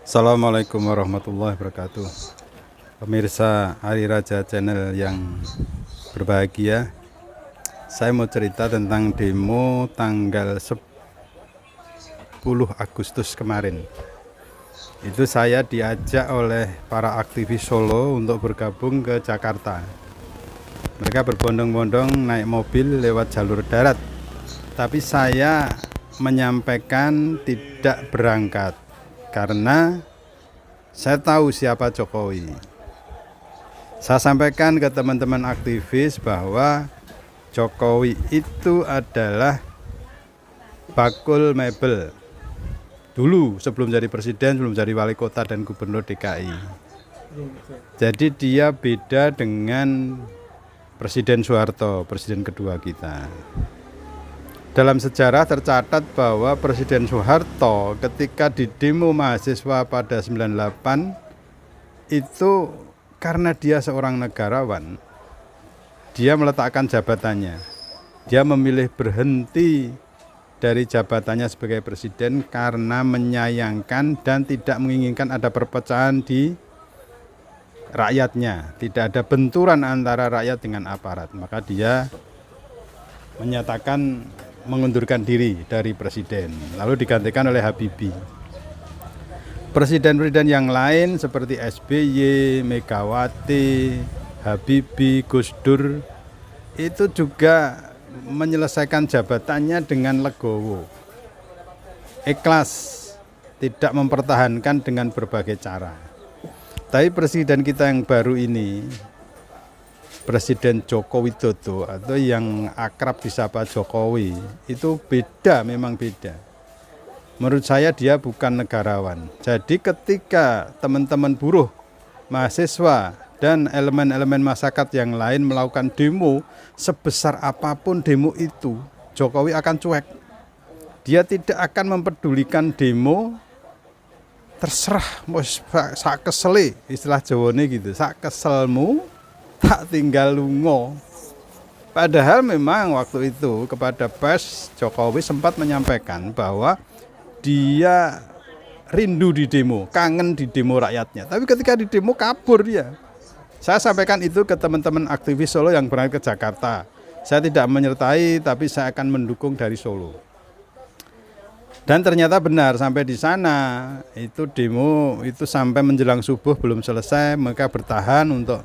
Assalamualaikum warahmatullahi wabarakatuh. Pemirsa Hari Raja Channel yang berbahagia, saya mau cerita tentang demo tanggal 10 Agustus kemarin. Itu saya diajak oleh para aktivis Solo untuk bergabung ke Jakarta. Mereka berbondong-bondong naik mobil lewat jalur darat, tapi saya menyampaikan tidak berangkat karena saya tahu siapa Jokowi. Saya sampaikan ke teman-teman aktivis bahwa Jokowi itu adalah bakul mebel. Dulu sebelum jadi presiden, sebelum jadi wali kota dan gubernur DKI. Jadi dia beda dengan Presiden Soeharto, presiden kedua kita. Dalam sejarah tercatat bahwa Presiden Soeharto ketika di demo mahasiswa pada 98 itu karena dia seorang negarawan, dia meletakkan jabatannya. Dia memilih berhenti dari jabatannya sebagai presiden karena menyayangkan dan tidak menginginkan ada perpecahan di rakyatnya. Tidak ada benturan antara rakyat dengan aparat. Maka dia menyatakan mengundurkan diri dari presiden, lalu digantikan oleh Habibie. Presiden-presiden yang lain seperti SBY, Megawati, Habibie, Gus Dur itu juga menyelesaikan jabatannya dengan legowo, ikhlas, tidak mempertahankan dengan berbagai cara. Tapi presiden kita yang baru ini, Presiden Joko Widodo atau yang akrab disapa Jokowi, itu beda, memang beda. Menurut saya dia bukan negarawan. Jadi ketika teman-teman buruh, mahasiswa, dan elemen-elemen masyarakat yang lain melakukan demo, sebesar apapun demo itu, Jokowi akan cuek. Dia tidak akan mempedulikan demo, terserah, sak kesele, istilah Jawane gitu, sak keselmu, tak tinggal lungo. Padahal memang waktu itu kepada pers Jokowi sempat menyampaikan bahwa dia rindu di demo, kangen di demo rakyatnya. Tapi ketika di demo kabur dia. Saya sampaikan itu ke teman-teman aktivis Solo yang berangkat ke Jakarta. Saya tidak menyertai, tapi saya akan mendukung dari Solo. Dan ternyata benar, sampai di sana itu demo itu sampai menjelang subuh belum selesai. Mereka bertahan untuk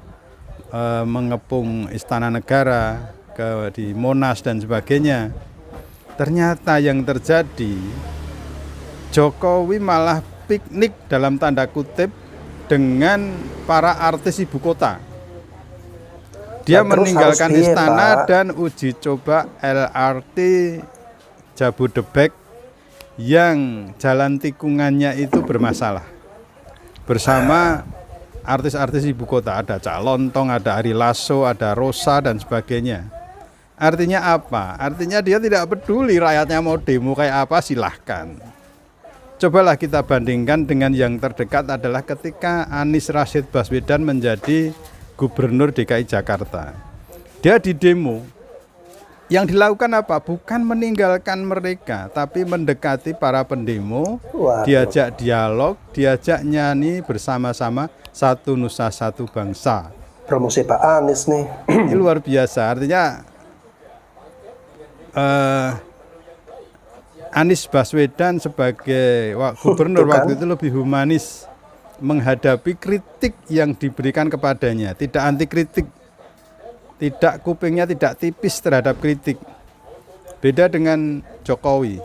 mengepung Istana Negara, di Monas dan sebagainya. Ternyata yang terjadi, Jokowi malah piknik dalam tanda kutip dengan para artis ibu kota. Dia meninggalkan istana dan uji coba LRT Jabodebek yang jalan tikungannya itu bermasalah. Bersama artis-artis ibu kota, ada Cak Lontong, ada Ari Lasso, ada Rosa dan sebagainya. Artinya apa? Artinya dia tidak peduli rakyatnya mau demo kayak apa, silahkan. Cobalah kita bandingkan dengan yang terdekat adalah ketika Anies Rashid Baswedan menjadi gubernur DKI Jakarta. Dia di demo. Yang dilakukan apa? Bukan meninggalkan mereka, tapi mendekati para pendemo, diajak dialog, diajak nyanyi bersama-sama, satu nusa satu bangsa. Promosi Pak Anies nih. Ini luar biasa. Artinya Anies Baswedan sebagai gubernur waktu itu lebih humanis menghadapi kritik yang diberikan kepadanya, tidak anti kritik, tidak kupingnya tidak tipis terhadap kritik. Beda dengan Jokowi.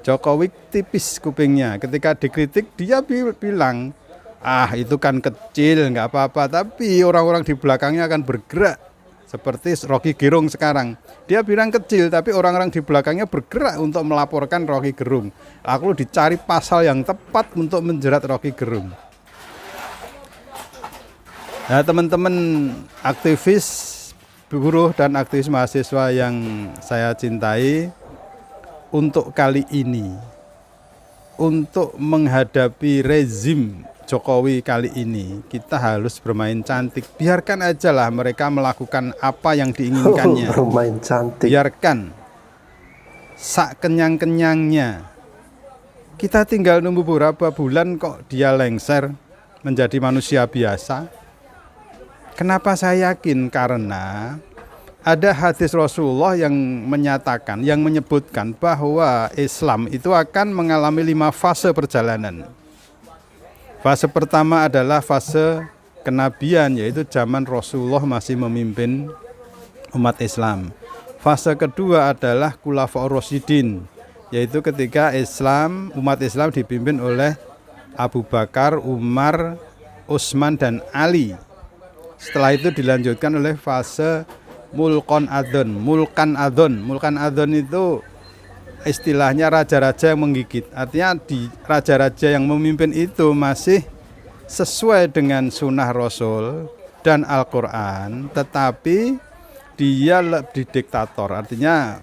Jokowi tipis kupingnya, ketika dikritik dia bilang, itu kan kecil, nggak apa-apa, tapi orang-orang di belakangnya akan bergerak. Seperti Rocky Gerung sekarang, dia bilang kecil, tapi orang-orang di belakangnya bergerak untuk melaporkan Rocky Gerung. Lalu dicari pasal yang tepat untuk menjerat Rocky Gerung. Nah, teman-teman aktivis buruh dan aktivis mahasiswa yang saya cintai, untuk kali ini, untuk menghadapi rezim Jokowi kali ini, kita harus bermain cantik. Biarkan aja lah mereka melakukan apa yang diinginkannya. Bermain cantik. Biarkan sak kenyang-kenyangnya. Kita tinggal nunggu beberapa bulan kok dia lengser menjadi manusia biasa. Kenapa saya yakin? Karena ada hadis Rasulullah yang menyatakan, yang menyebutkan bahwa Islam itu akan mengalami 5 fase perjalanan. Fase pertama adalah fase kenabian, yaitu zaman Rasulullah masih memimpin umat Islam. Fase kedua adalah Khulafaur Rasyidin, yaitu ketika umat Islam dipimpin oleh Abu Bakar, Umar, Utsman, dan Ali. Setelah itu dilanjutkan oleh fase Mulkan Adon itu istilahnya raja-raja yang menggigit. Artinya raja-raja yang memimpin itu masih sesuai dengan sunnah Rasul dan Al-Quran, tetapi dia lebih diktator. Artinya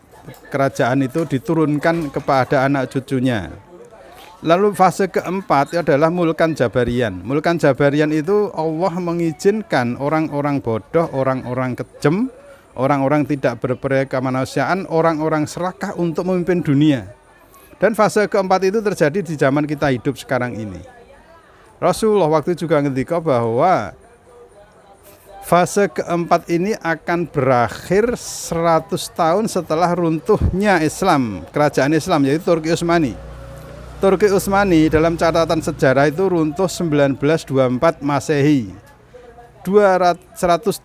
kerajaan itu diturunkan kepada anak cucunya. Lalu fase keempat adalah Mulkan Jabarian. Mulkan Jabarian itu Allah mengizinkan orang-orang bodoh, orang-orang kejem, orang-orang tidak berperi kemanusiaan, orang-orang serakah untuk memimpin dunia. Dan fase keempat itu terjadi di zaman kita hidup sekarang ini. Rasulullah waktu juga ngendika bahwa fase keempat ini akan berakhir 100 tahun setelah runtuhnya Islam, kerajaan Islam, yaitu Turki Utsmani. Turki Utsmani dalam catatan sejarah itu runtuh 1924 Masehi. 100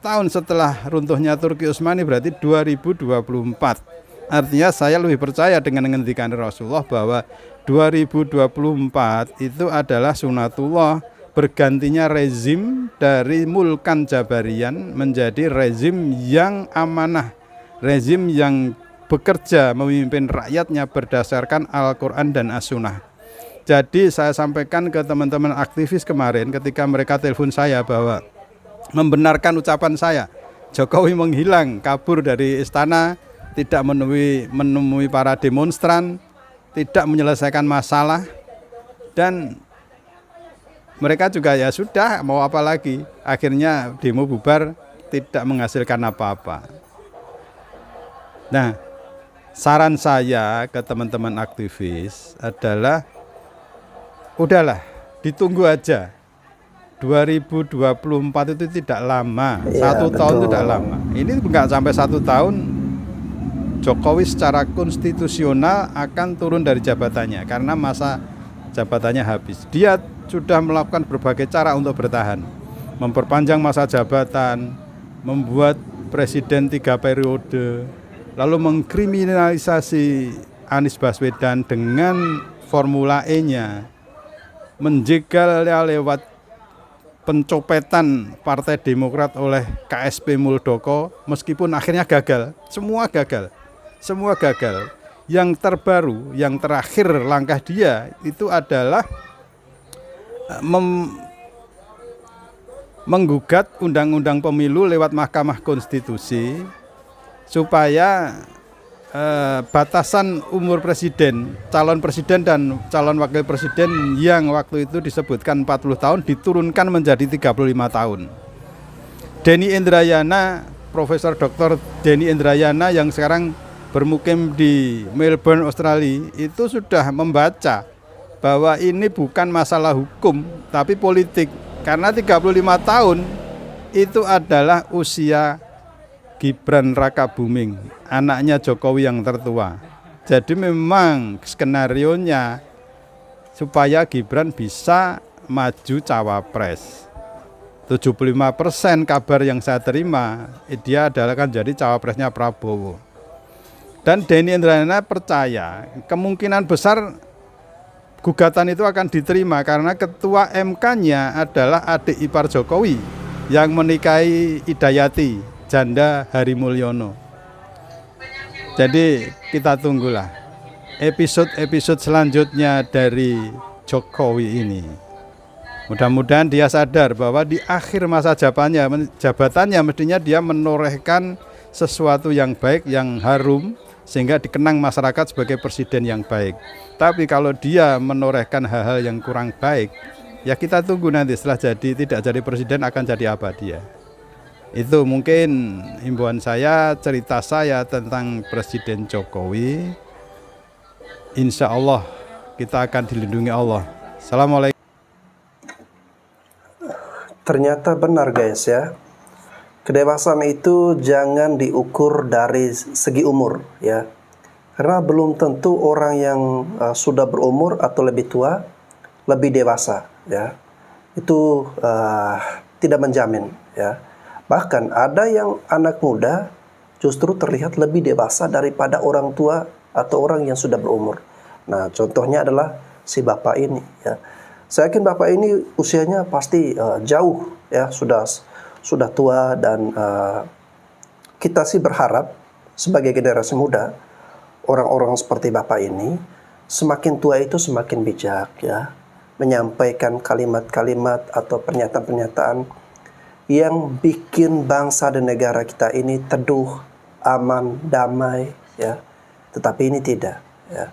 tahun setelah runtuhnya Turki Utsmani berarti 2024. Artinya saya lebih percaya dengan ngendikan Rasulullah bahwa 2024 itu adalah sunatullah, bergantinya rezim dari Mulkan Jabarian menjadi rezim yang amanah, rezim yang bekerja memimpin rakyatnya berdasarkan Al-Quran dan As-Sunnah. Jadi saya sampaikan ke teman-teman aktivis kemarin ketika mereka telepon saya bahwa membenarkan ucapan saya, Jokowi menghilang, kabur dari istana, tidak menemui para demonstran, tidak menyelesaikan masalah, dan mereka juga ya sudah, mau apa lagi, akhirnya demo bubar, tidak menghasilkan apa-apa. Nah, saran saya ke teman-teman aktivis adalah udahlah, ditunggu aja. 2024 itu tidak lama, ya, 1 tahun itu betul. tidak lama. Ini enggak sampai 1 tahun Jokowi secara konstitusional akan turun dari jabatannya karena masa jabatannya habis. Dia sudah melakukan berbagai cara untuk bertahan, memperpanjang masa jabatan, membuat presiden 3 periode, lalu mengkriminalisasi Anies Baswedan dengan Formula E-nya, menjegal lewat pencopetan Partai Demokrat oleh KSP Muldoko, meskipun akhirnya gagal, semua gagal. Yang terbaru, yang terakhir langkah dia itu adalah menggugat undang-undang pemilu lewat Mahkamah Konstitusi supaya batasan umur presiden, calon presiden dan calon wakil presiden yang waktu itu disebutkan 40 tahun diturunkan menjadi 35 tahun. Denny Indrayana, Profesor Dr. Denny Indrayana yang sekarang bermukim di Melbourne, Australia, itu sudah membaca bahwa ini bukan masalah hukum tapi politik, karena 35 tahun itu adalah usia Gibran Rakabuming, anaknya Jokowi yang tertua. Jadi memang skenarionya supaya Gibran bisa maju cawapres. 75% kabar yang saya terima, dia adalah kan jadi cawapresnya Prabowo. Dan Denny Indrayana percaya kemungkinan besar gugatan itu akan diterima karena ketua MK-nya adalah adik ipar Jokowi yang menikahi Idayati, janda Hari Mulyono. Jadi kita tunggulah episode selanjutnya dari Jokowi ini. Mudah-mudahan dia sadar bahwa di akhir masa jabatannya mestinya dia menorehkan sesuatu yang baik, yang harum, sehingga dikenang masyarakat sebagai presiden yang baik. Tapi kalau dia menorehkan hal-hal yang kurang baik, ya kita tunggu nanti setelah tidak jadi presiden akan jadi apa dia. Itu mungkin himbauan saya, cerita saya tentang Presiden Jokowi. Insya Allah kita akan dilindungi Allah. Assalamualaikum. Ternyata benar guys ya. Kedewasaan itu jangan diukur dari segi umur ya. Karena belum tentu orang yang sudah berumur atau lebih tua lebih dewasa ya. Itu tidak menjamin ya. Bahkan ada yang anak muda justru terlihat lebih dewasa daripada orang tua atau orang yang sudah berumur. Nah, contohnya adalah si bapak ini ya. Saya yakin bapak ini usianya pasti jauh ya, sudah tua, dan kita sih berharap sebagai generasi muda orang-orang seperti bapak ini semakin tua itu semakin bijak ya, menyampaikan kalimat-kalimat atau pernyataan-pernyataan yang bikin bangsa dan negara kita ini teduh, aman, damai ya. Tetapi ini tidak ya.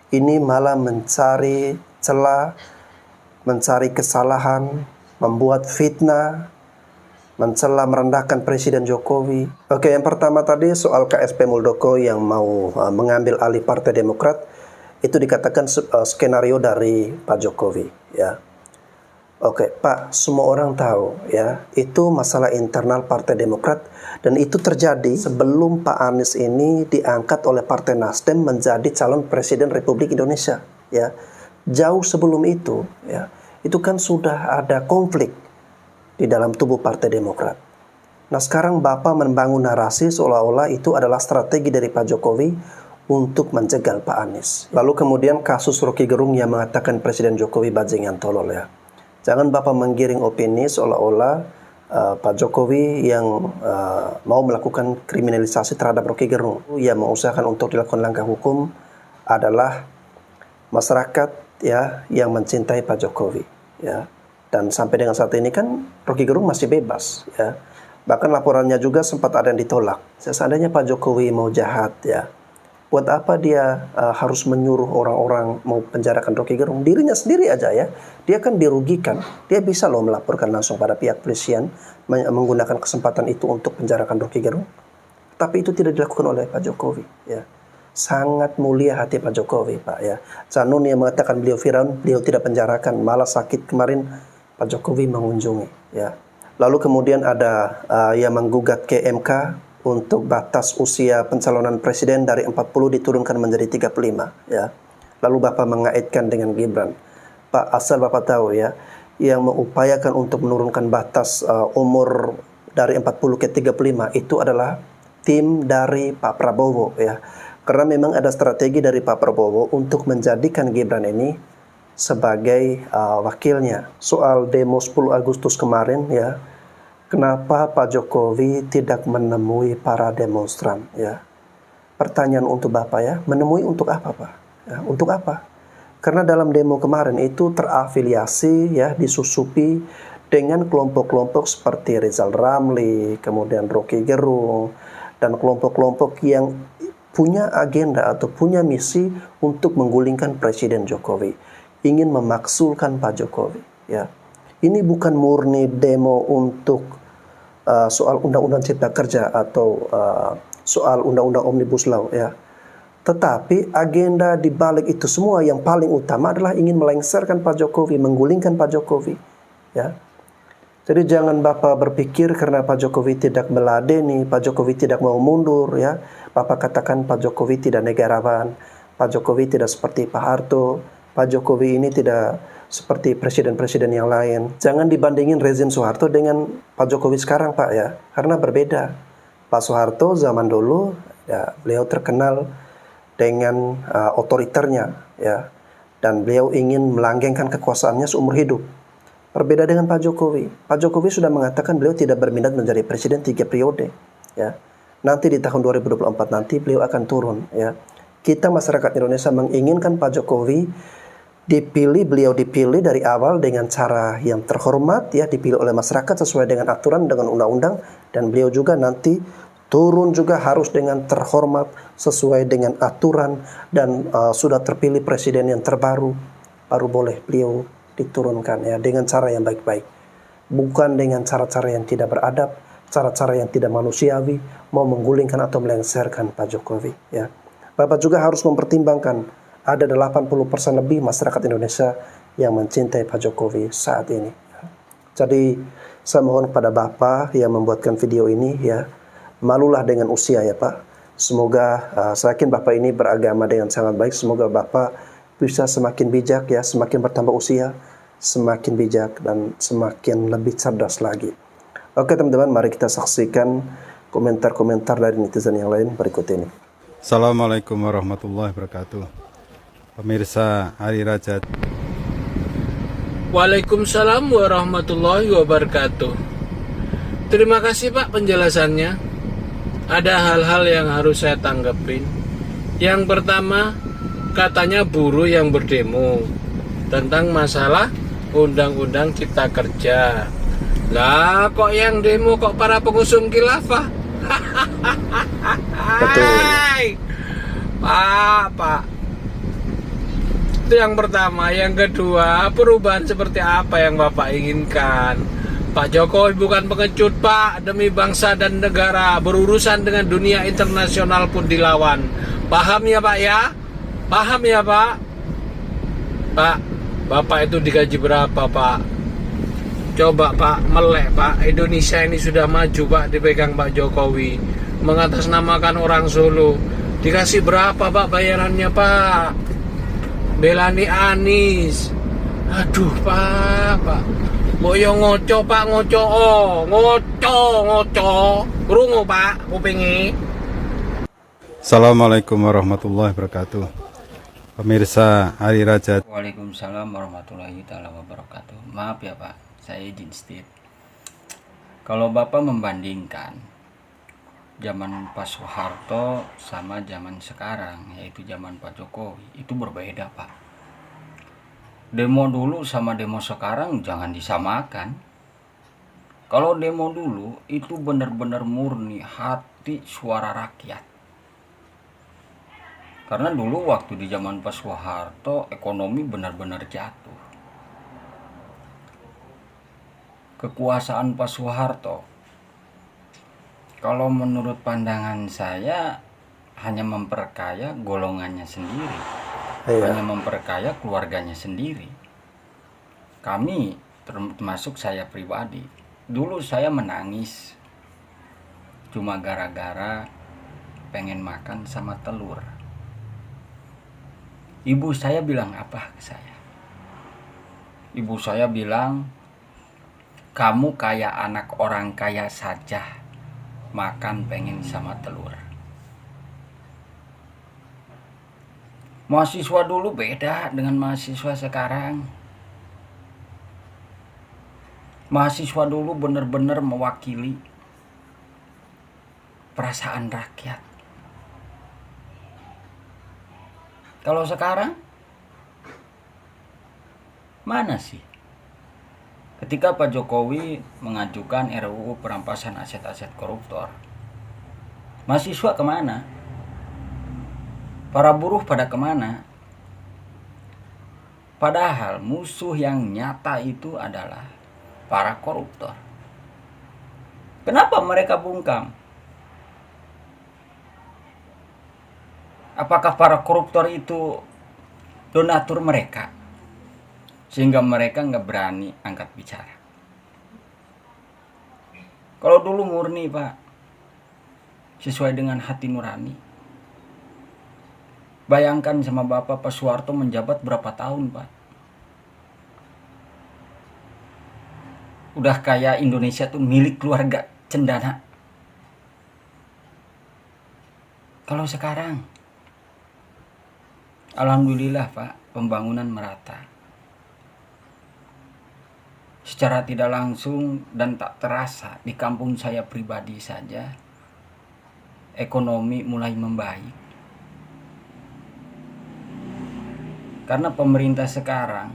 Ini malah mencari celah, mencari kesalahan, membuat fitnah, mencela, merendahkan Presiden Jokowi. Oke, yang pertama tadi soal KSP Muldoko yang mau mengambil alih Partai Demokrat, itu dikatakan skenario dari Pak Jokowi ya. Oke, Pak, semua orang tahu ya, itu masalah internal Partai Demokrat, dan itu terjadi sebelum Pak Anies ini diangkat oleh Partai Nasdem menjadi calon Presiden Republik Indonesia ya. Jauh sebelum itu ya, itu kan sudah ada konflik di dalam tubuh Partai Demokrat. Nah, sekarang Bapak membangun narasi seolah-olah itu adalah strategi dari Pak Jokowi untuk menjegal Pak Anies. Lalu kemudian kasus Rocky Gerung yang mengatakan Presiden Jokowi bajingan tolol ya. Jangan Bapak menggiring opini seolah-olah Pak Jokowi yang mau melakukan kriminalisasi terhadap Rocky Gerung. Yang mengusahakan untuk dilakukan langkah hukum adalah masyarakat ya yang mencintai Pak Jokowi ya. Dan sampai dengan saat ini kan Rocky Gerung masih bebas ya. Bahkan laporannya juga sempat ada yang ditolak. Seandainya Pak Jokowi mau jahat ya, buat apa dia harus menyuruh orang-orang mau penjarakan Rocky Gerung? Dirinya sendiri aja ya, dia kan dirugikan. Dia bisa loh melaporkan langsung pada pihak polisian, menggunakan kesempatan itu untuk penjarakan Rocky Gerung. Tapi itu tidak dilakukan oleh Pak Jokowi ya. Sangat mulia hati Pak Jokowi Pak ya. Canun yang mengatakan beliau Firaun, beliau tidak penjarakan, malah sakit kemarin Pak Jokowi mengunjungi ya. Lalu kemudian ada yang menggugat ke MK untuk batas usia pencalonan presiden dari 40 diturunkan menjadi 35 ya. Lalu Bapak mengaitkan dengan Gibran. Pak, asal Bapak tahu ya, yang mengupayakan untuk menurunkan batas umur dari 40 ke 35 itu adalah tim dari Pak Prabowo ya. Karena memang ada strategi dari Pak Prabowo untuk menjadikan Gibran ini sebagai wakilnya. Soal demo 10 Agustus kemarin ya, kenapa Pak Jokowi tidak menemui para demonstran ya? Pertanyaan untuk Bapak ya, menemui untuk apa Pak? Ya, untuk apa? Karena dalam demo kemarin itu terafiliasi ya, disusupi dengan kelompok-kelompok seperti Rizal Ramli, kemudian Rocky Gerung, dan kelompok-kelompok yang punya agenda atau punya misi untuk menggulingkan Presiden Jokowi, ingin memaksulkan Pak Jokowi ya. Ini bukan murni demo untuk soal Undang-Undang Cipta Kerja atau soal Undang-Undang Omnibus Law ya. Tetapi agenda di balik itu semua yang paling utama adalah ingin melengsarkan Pak Jokowi, menggulingkan Pak Jokowi ya. Jadi jangan Bapak berpikir karena Pak Jokowi tidak meladeni, Pak Jokowi tidak mau mundur ya, Bapak katakan Pak Jokowi tidak negarawan, Pak Jokowi tidak seperti Pak Harto, Pak Jokowi ini tidak seperti presiden-presiden yang lain. Jangan dibandingin rezim Soeharto dengan Pak Jokowi sekarang Pak ya, karena berbeda. Pak Soeharto zaman dulu ya, beliau terkenal dengan otoriternya ya, dan beliau ingin melanggengkan kekuasaannya seumur hidup. Berbeda dengan Pak Jokowi. Pak Jokowi sudah mengatakan beliau tidak berminat menjadi presiden 3 periode ya. Nanti di tahun 2024 nanti beliau akan turun ya. Kita masyarakat Indonesia menginginkan Pak Jokowi beliau dipilih dari awal dengan cara yang terhormat ya, dipilih oleh masyarakat sesuai dengan aturan, dengan undang-undang, dan beliau juga nanti turun juga harus dengan terhormat sesuai dengan aturan, dan sudah terpilih presiden yang terbaru baru boleh beliau diturunkan ya, dengan cara yang baik-baik, bukan dengan cara-cara yang tidak beradab, cara-cara yang tidak manusiawi, mau menggulingkan atau melengsarkan Pak Jokowi ya. Bapak juga harus mempertimbangkan ada 80% lebih masyarakat Indonesia yang mencintai Pak Jokowi saat ini. Jadi saya mohon kepada Bapak yang membuatkan video ini, ya, malulah dengan usia ya Pak. Semoga saya yakin Bapak ini beragama dengan sangat baik. Semoga Bapak bisa semakin bijak, ya, semakin bertambah usia, semakin bijak dan semakin lebih cerdas lagi. Oke teman-teman, mari kita saksikan komentar-komentar dari netizen yang lain berikut ini. Assalamualaikum warahmatullahi wabarakatuh. Pemirsa Hari Raya. Waalaikumsalam warahmatullahi wabarakatuh. Terima kasih Pak penjelasannya. Ada hal-hal yang harus saya tanggepin. Yang pertama, katanya buruh yang berdemo tentang masalah Undang-Undang Cipta Kerja. Lah kok yang demo kok para pengusung khilafah? Betul. Pak. Itu yang pertama. Yang kedua, perubahan seperti apa yang Bapak inginkan? Pak Jokowi bukan pengecut Pak, demi bangsa dan negara, berurusan dengan dunia internasional pun dilawan. Paham ya Pak ya? Paham ya Pak? Pak, Bapak itu digaji berapa Pak? Coba Pak, melek Pak, Indonesia ini sudah maju Pak, dipegang Pak Jokowi, mengatasnamakan orang Solo. Dikasih berapa Pak bayarannya Pak? Belani Anies. Aduh Pak. Boyo ngoco Pak, ngoco. Krungu Pak, kupingi. Assalamualaikum warahmatullahi wabarakatuh. Pemirsa Hari Raya. Waalaikumsalam warahmatullahi wabarakatuh. Maaf ya Pak, saya izin sedikit. Kalau Bapak membandingkan zaman Pak Soeharto sama zaman sekarang, yaitu zaman Pak Jokowi, itu berbeda Pak. Demo dulu sama demo sekarang jangan disamakan. Kalau demo dulu itu benar-benar murni hati suara rakyat. Karena dulu waktu di zaman Pak Soeharto ekonomi benar-benar jatuh. Kekuasaan Pak Soeharto, kalau menurut pandangan saya, hanya memperkaya golongannya sendiri, hanya memperkaya keluarganya sendiri. Kami, termasuk saya pribadi, dulu saya menangis cuma gara-gara pengen makan sama telur. Ibu saya bilang apa ke saya? Ibu saya bilang, kamu kayak anak orang kaya saja, makan pengen sama telur. Mahasiswa dulu beda dengan mahasiswa sekarang. Mahasiswa dulu benar-benar mewakili perasaan rakyat. Kalau sekarang, mana sih? Ketika Pak Jokowi mengajukan RUU perampasan aset-aset koruptor, mahasiswa kemana? Para buruh pada kemana? Padahal musuh yang nyata itu adalah para koruptor. Kenapa mereka bungkam? Apakah para koruptor itu donatur mereka? Sehingga mereka nggak berani angkat bicara. Kalau dulu murni Pak, sesuai dengan hati nurani. Bayangkan sama Bapak Pak Soeharto menjabat berapa tahun Pak? Udah kayak Indonesia tuh milik keluarga cendana. Kalau sekarang, alhamdulillah Pak, pembangunan merata. Secara tidak langsung dan tak terasa di kampung saya pribadi saja, ekonomi mulai membaik. Karena pemerintah sekarang,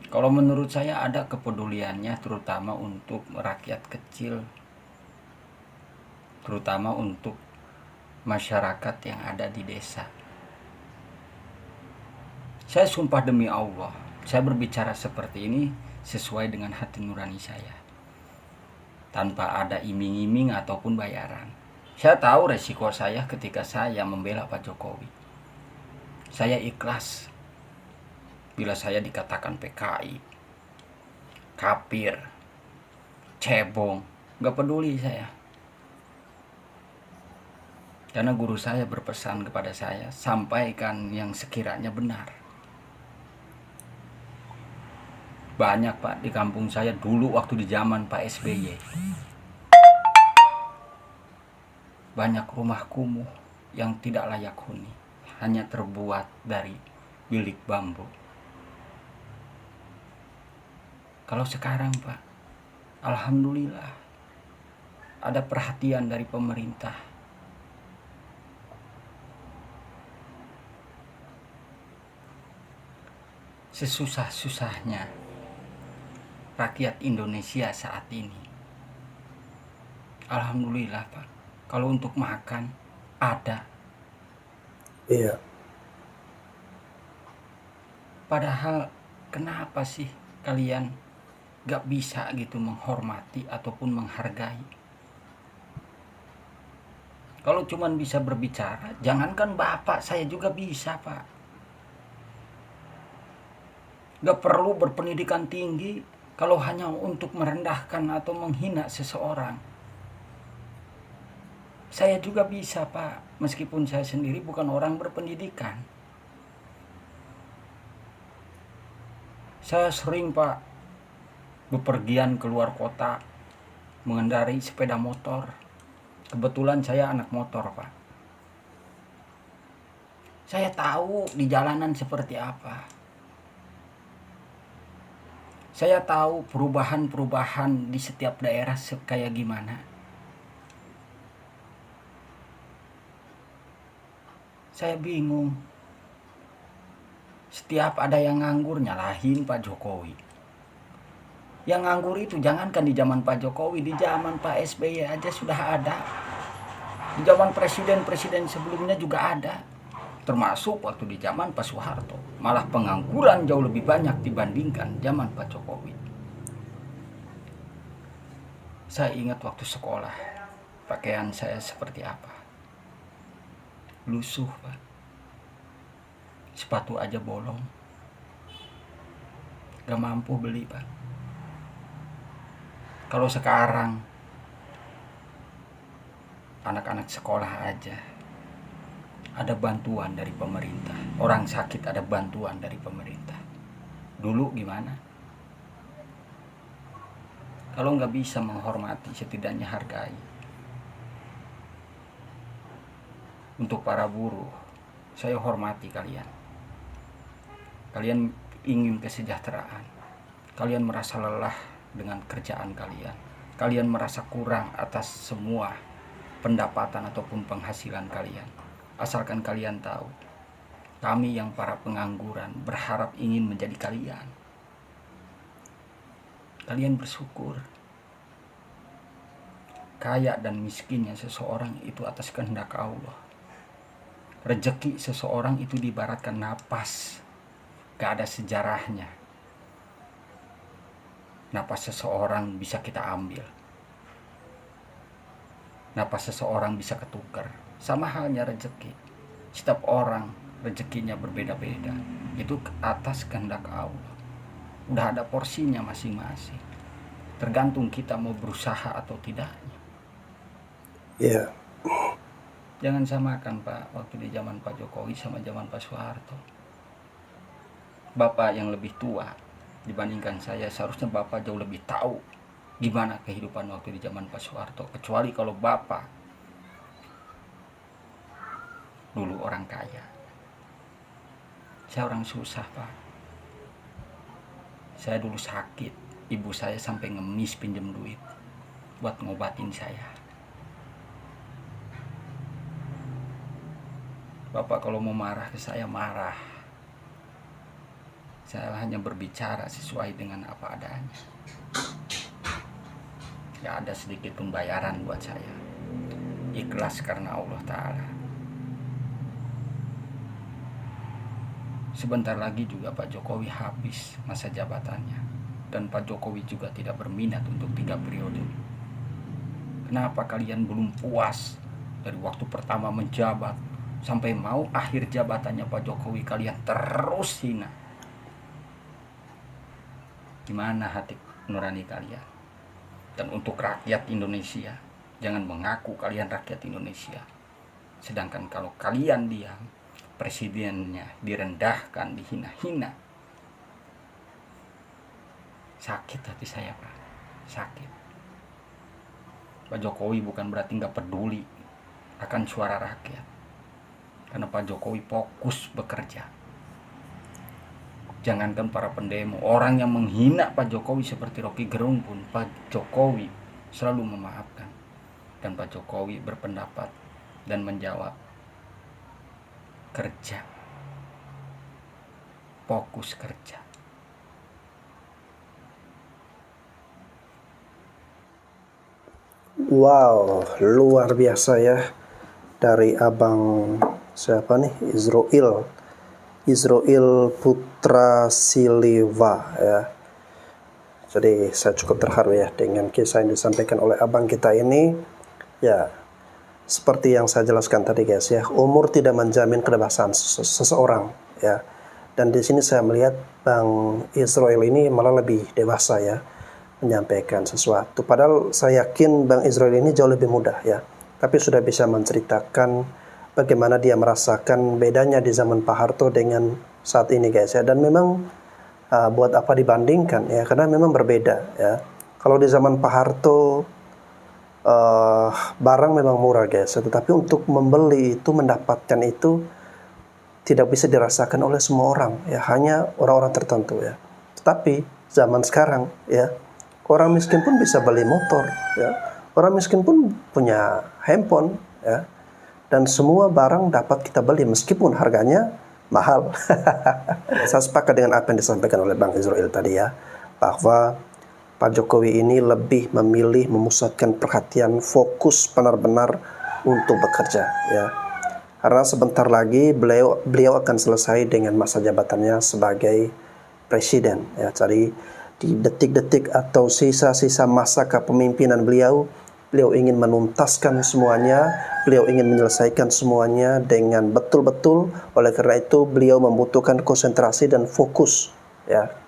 kalau menurut saya ada kepeduliannya terutama untuk rakyat kecil, terutama untuk masyarakat yang ada di desa. Saya sumpah demi Allah, saya berbicara seperti ini sesuai dengan hati nurani saya, tanpa ada iming-iming ataupun bayaran. Saya tahu resiko saya ketika saya membela Pak Jokowi. Saya ikhlas bila saya dikatakan PKI, kafir, cebong, gak peduli saya. Karena guru saya berpesan kepada saya, sampaikan yang sekiranya benar. Banyak Pak di kampung saya dulu waktu di zaman Pak SBY. Banyak rumah kumuh yang tidak layak huni, hanya terbuat dari bilik bambu. Kalau sekarang Pak, alhamdulillah ada perhatian dari pemerintah. Sesusah-susahnya rakyat Indonesia saat ini, alhamdulillah Pak, kalau untuk makan ada. Iya. Padahal kenapa sih kalian gak bisa gitu menghormati ataupun menghargai? Kalau cuman bisa berbicara, jangankan Bapak, saya juga bisa Pak. Gak perlu berpendidikan tinggi kalau hanya untuk merendahkan atau menghina seseorang. Saya juga bisa Pak, meskipun saya sendiri bukan orang berpendidikan. Saya sering Pak bepergian keluar kota mengendarai sepeda motor. Kebetulan saya anak motor Pak. Saya tahu di jalanan seperti apa. Saya tahu perubahan-perubahan di setiap daerah kayak gimana. Saya bingung. Setiap ada yang nganggur nyalahin Pak Jokowi. Yang nganggur itu jangankan di zaman Pak Jokowi, di zaman Pak SBY aja sudah ada. Di zaman presiden-presiden sebelumnya juga ada. Termasuk waktu di zaman Pak Soeharto. Malah pengangguran jauh lebih banyak dibandingkan zaman Pak Jokowi. Saya ingat waktu sekolah, pakaian saya seperti apa. Lusuh Pak. Sepatu aja bolong. Gak mampu beli Pak. Kalau sekarang anak-anak sekolah aja ada bantuan dari pemerintah. Orang sakit ada bantuan dari pemerintah. Dulu gimana? Kalau nggak bisa menghormati, setidaknya hargai. Untuk para buruh, saya hormati kalian. Kalian ingin kesejahteraan. Kalian merasa lelah dengan kerjaan kalian. Kalian merasa kurang atas semua pendapatan ataupun penghasilan kalian. Asalkan kalian tahu, kami yang para pengangguran berharap ingin menjadi kalian. Kalian bersyukur. Kaya dan miskinnya seseorang itu atas kehendak Allah. Rezeki seseorang itu diibaratkan napas, gak ada sejarahnya. Napas seseorang bisa kita ambil, napas seseorang bisa ketukar. Sama halnya rezeki, setiap orang rezekinya berbeda-beda. Itu atas kehendak Allah. Udah ada porsinya masing-masing. Tergantung kita mau berusaha atau tidaknya. Iya. Jangan samakan Pak, waktu di zaman Pak Jokowi sama zaman Pak Soeharto. Bapak yang lebih tua dibandingkan saya, seharusnya Bapak jauh lebih tahu gimana kehidupan waktu di zaman Pak Soeharto. Kecuali kalau Bapak dulu orang kaya. Saya orang susah Pak. Saya dulu sakit, ibu saya sampai ngemis pinjem duit buat ngobatin saya. Bapak kalau mau marah ke saya, marah. Saya hanya berbicara sesuai dengan apa adanya. Gak ada sedikit pun bayaran buat saya. Ikhlas karena Allah Ta'ala. Sebentar lagi juga Pak Jokowi habis masa jabatannya. Dan Pak Jokowi juga tidak berminat untuk 3 periode. Kenapa kalian belum puas dari waktu pertama menjabat sampai mau akhir jabatannya Pak Jokowi kalian terus hina. Gimana hati nurani kalian? Dan untuk rakyat Indonesia, jangan mengaku kalian rakyat Indonesia. Sedangkan kalau kalian diam, presidennya direndahkan, dihina-hina. Sakit hati saya, Pak. Sakit. Pak Jokowi bukan berarti nggak peduli akan suara rakyat. Karena Pak Jokowi fokus bekerja. Jangankan para pendemo, orang yang menghina Pak Jokowi seperti Rocky Gerung pun Pak Jokowi selalu memaafkan. Dan Pak Jokowi berpendapat dan menjawab, kerja, fokus kerja. Wow, luar biasa ya dari abang siapa nih? Israel Putra Siliva ya. Jadi saya cukup terharu ya dengan kisah yang disampaikan oleh abang kita ini. Ya, seperti yang saya jelaskan tadi guys ya, umur tidak menjamin kebebasan seseorang ya. Dan di sini saya melihat Bang Israel ini malah lebih dewasa ya menyampaikan sesuatu. Padahal saya yakin Bang Israel ini jauh lebih muda ya, tapi sudah bisa menceritakan bagaimana dia merasakan bedanya di zaman Pak Harto dengan saat ini guys ya. Dan memang buat apa dibandingkan ya, karena memang berbeda ya. Kalau di zaman Pak Harto barang memang murah guys, tetapi untuk membeli itu, mendapatkan itu tidak bisa dirasakan oleh semua orang ya, hanya orang-orang tertentu ya. Tetapi zaman sekarang ya, orang miskin pun bisa beli motor ya, orang miskin pun punya handphone ya, dan semua barang dapat kita beli meskipun harganya mahal. Saya sepakat dengan apa yang disampaikan oleh Bang Israel tadi ya, bahwa Pak Jokowi ini lebih memilih memusatkan perhatian, fokus benar-benar untuk bekerja ya. Karena sebentar lagi beliau akan selesai dengan masa jabatannya sebagai presiden ya. Jadi di detik-detik atau sisa-sisa masa kepemimpinan beliau ingin menuntaskan semuanya, beliau ingin menyelesaikan semuanya dengan betul-betul. Oleh karena itu beliau membutuhkan konsentrasi dan fokus ya.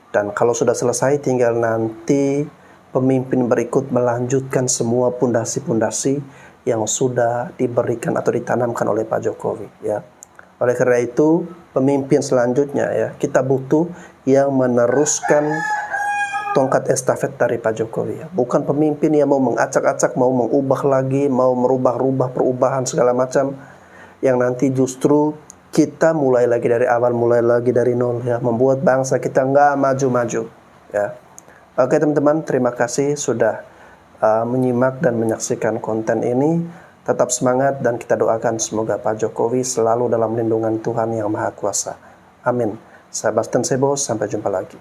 Dan kalau sudah selesai, tinggal nanti pemimpin berikut melanjutkan semua pondasi-pondasi yang sudah diberikan atau ditanamkan oleh Pak Jokowi ya. Oleh karena itu pemimpin selanjutnya ya, kita butuh yang meneruskan tongkat estafet dari Pak Jokowi ya. Bukan pemimpin yang mau mengacak-acak, mau mengubah lagi, mau merubah-rubah perubahan segala macam, yang nanti justru kita mulai lagi dari awal, mulai lagi dari nol ya, membuat bangsa kita nggak maju-maju ya. Oke teman-teman, terima kasih sudah menyimak dan menyaksikan konten ini. Tetap semangat dan kita doakan semoga Pak Jokowi selalu dalam lindungan Tuhan Yang Maha Kuasa. Amin. Saya Bastian Sebo, sampai jumpa lagi.